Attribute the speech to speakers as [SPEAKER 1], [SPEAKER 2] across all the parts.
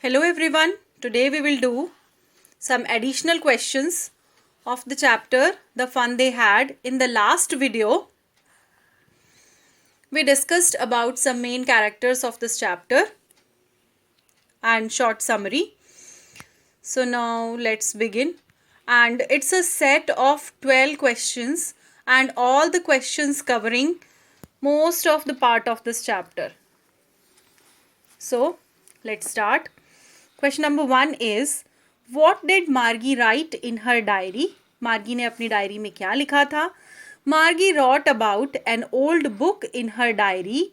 [SPEAKER 1] Hello everyone, today we will do some additional questions of the chapter The Fun They Had. In the last video, we discussed about some main characters of this chapter and short summary. So now let's begin, and it's a set of 12 questions and all the questions covering most of the part of this chapter. So let's start. Question number 1 is, what did Margie write in her diary? Margie ने अपनी diary में क्या लिखा था? Margie wrote about an old book in her diary.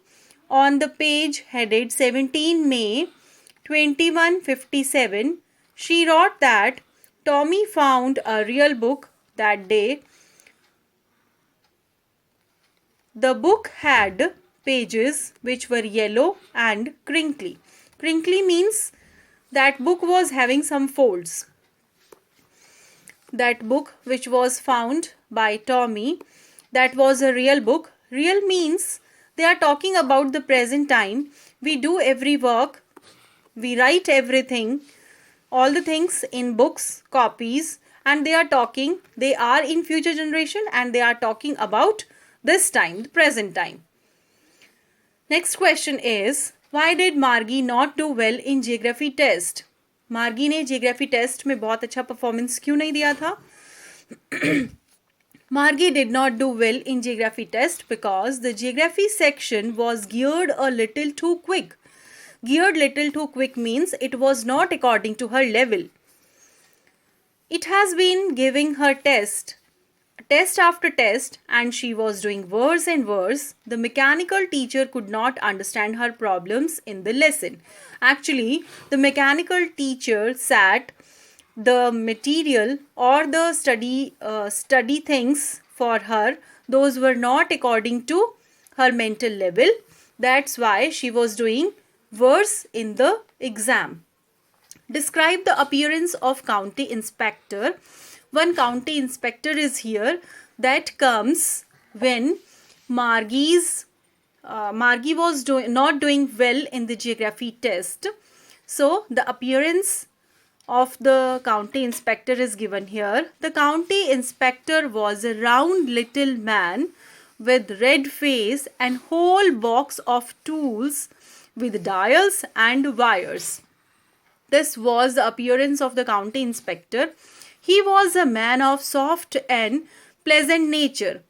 [SPEAKER 1] On the page headed 17 May 2157, she wrote that Tommy found a real book that day. The book had pages which were yellow and crinkly. Crinkly means that book was having some folds. That book which was found by Tommy, that was a real book. Real means they are talking about the present time. We do every work, we write everything, all the things in books, copies, and they are in future generation and they are talking about this time, the present time. Next question is, why did Margie not do well in geography test? Margie ने geography test में बहुत अच्छा performance क्यों नहीं दिया था? Margie did not do well in geography test because the geography section was geared a little too quick. Geared little too quick means it was not according to her level. It has been giving her test after test, and she was doing worse and worse. The mechanical teacher could not understand her problems in the lesson. Actually, the mechanical teacher sat the material or the study things for her. Those were not according to her mental level. That's why she was doing worse in the exam. Describe the appearance of county inspector. One county inspector is here that comes when Margie was not doing well in the geography test. So the appearance of the county inspector is given here. The county inspector was a round little man with red face and whole box of tools with dials and wires. This was the appearance of the county inspector. He was a man of soft and pleasant nature.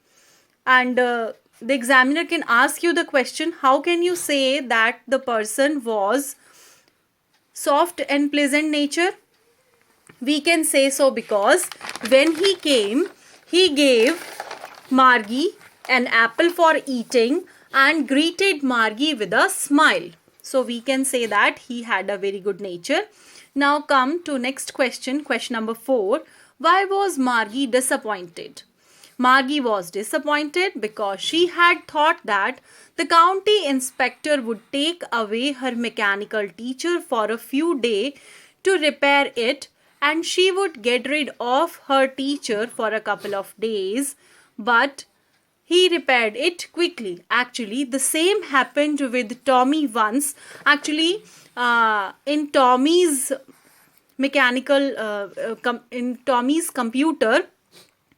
[SPEAKER 1] And the examiner can ask you the question, how can you say that the person was soft and pleasant nature? We can say so because when he came, he gave Margie an apple for eating and greeted Margie with a smile. So we can say that he had a very good nature. Now come to next question, question number 4. Why was Margie disappointed? Margie was disappointed because she had thought that the county inspector would take away her mechanical teacher for a few days to repair it, and she would get rid of her teacher for a couple of days. But he repaired it quickly. Actually, the same happened with Tommy once. Actually, in Tommy's in Tommy's computer,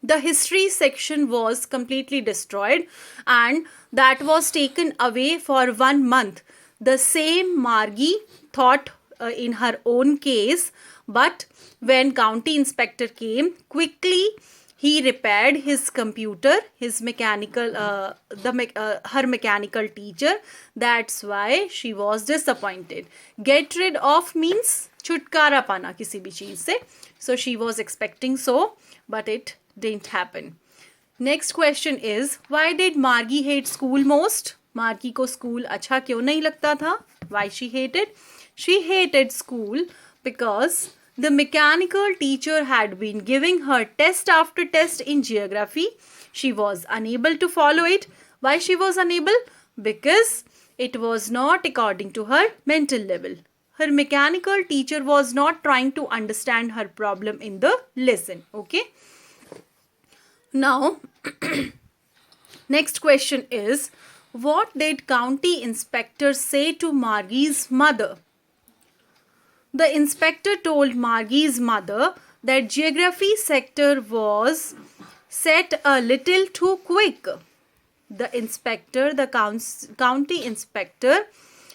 [SPEAKER 1] the history section was completely destroyed and that was taken away for 1 month. The same Margie thought in her own case, but when county inspector came, quickly he repaired his computer, his mechanical, her mechanical teacher. That's why she was disappointed. Get rid of means छुटकारा पाना किसी भी चीज से. So she was expecting so, but it didn't happen. Next question is, why did Margie hate school most? Margie को school अच्छा क्यों नहीं लगता था? Why she hated? She hated school because the mechanical teacher had been giving her test after test in geography. She was unable to follow it. Why she was unable? Because it was not according to her mental level. Her mechanical teacher was not trying to understand her problem in the lesson. Okay. Now, next question is, what did county inspector say to Margie's mother? The inspector told Margie's mother that geography sector was set a little too quick. The inspector, the county inspector,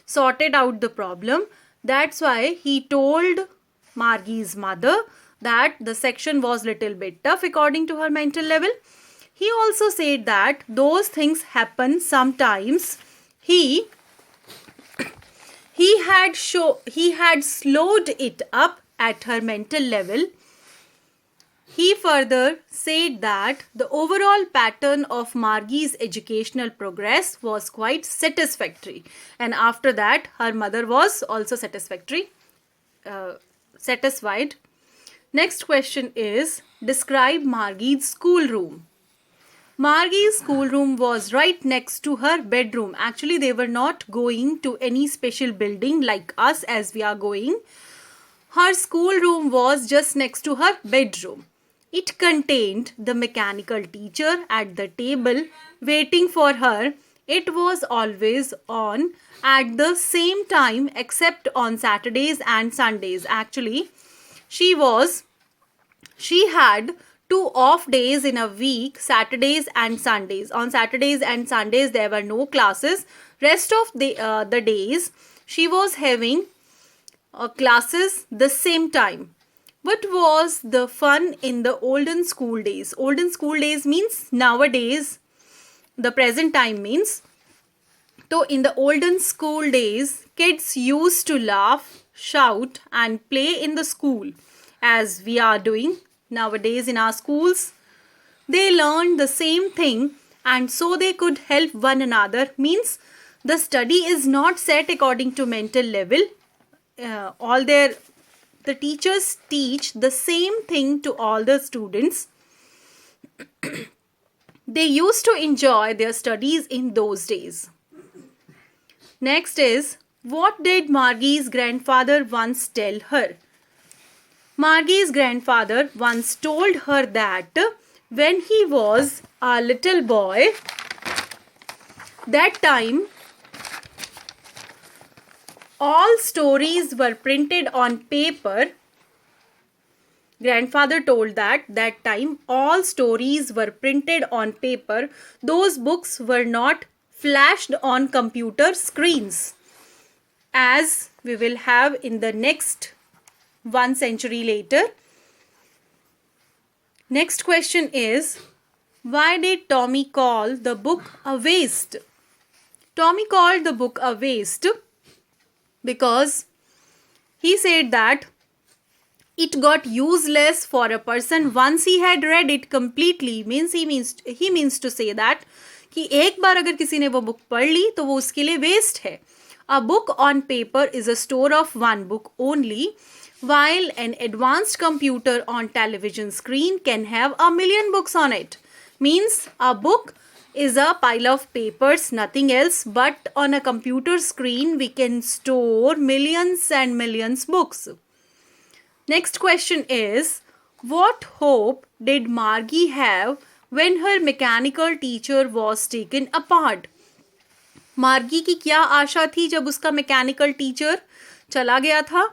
[SPEAKER 1] sorted out the problem. That's why he told Margie's mother that the section was little bit tough according to her mental level. He also said that those things happen sometimes. He had slowed it up at her mental level. He further said that the overall pattern of Margie's educational progress was quite satisfactory, and after that her mother was also satisfied. Next question is, describe Margie's schoolroom. Margie's schoolroom was right next to her bedroom. Actually, they were not going to any special building like us as we are going. Her schoolroom was just next to her bedroom. It contained the mechanical teacher at the table waiting for her. It was always on at the same time except on Saturdays and Sundays. Actually, she had 2 off days in a week, Saturdays and Sundays. On Saturdays and Sundays there were no classes. Rest of the days she was having classes the same time. What was the fun in the olden school days? Olden school days means nowadays, the present time means. So in the olden school days, kids used to laugh, shout and play in the school as we are doing nowadays in our schools. They learned the same thing and so they could help one another. Means the study is not set according to mental level. The teachers teach the same thing to all the students. They used to enjoy their studies in those days. Next is, what did Margie's grandfather once tell her? Margie's grandfather once told her that when he was a little boy, that time all stories were printed on paper. Grandfather told that time all stories were printed on paper. Those books were not flashed on computer screens, as we will have in the next 1 century later. Next question is, why did Tommy call the book a waste? Tommy called the book a waste because he said that it got useless for a person once he had read it completely. He means to say that कि एक बार अगर किसी ने वो book पढ़ ली तो वो उसके लिए वेस्ट है. A book on paper is a store of one book only, while an advanced computer on television screen can have a million books on it. Means a book is a pile of papers, nothing else, but on a computer screen we can store millions and millions books. Next question is, what hope did Margie have when her mechanical teacher was taken apart? मार्गी की क्या आशा थी जब उसका mechanical teacher चला गया था?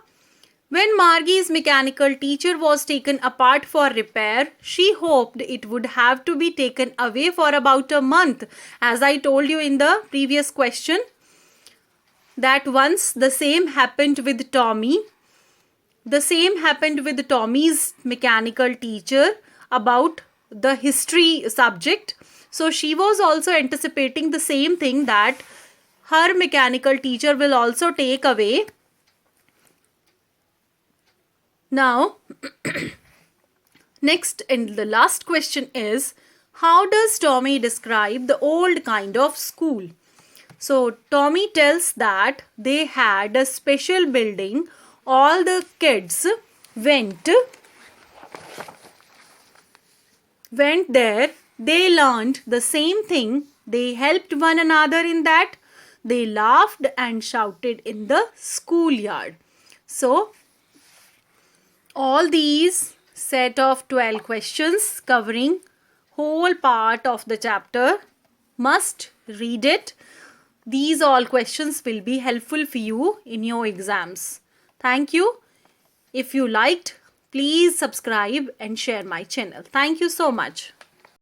[SPEAKER 1] When Margie's mechanical teacher was taken apart for repair, she hoped it would have to be taken away for about a month. As I told you in the previous question, that once the same happened with Tommy. The same happened with Tommy's mechanical teacher about the history subject. So she was also anticipating the same thing, that her mechanical teacher will also take away. Now, next and the last question is, how does Tommy describe the old kind of school? So Tommy tells that they had a special building. All the kids went there. They learned the same thing. They helped one another in that. They laughed and shouted in the schoolyard. So, all these set of 12 questions covering whole part of the chapter, must read it. These all questions will be helpful for you in your exams. Thank you. If you liked, please subscribe and share my channel. Thank you so much.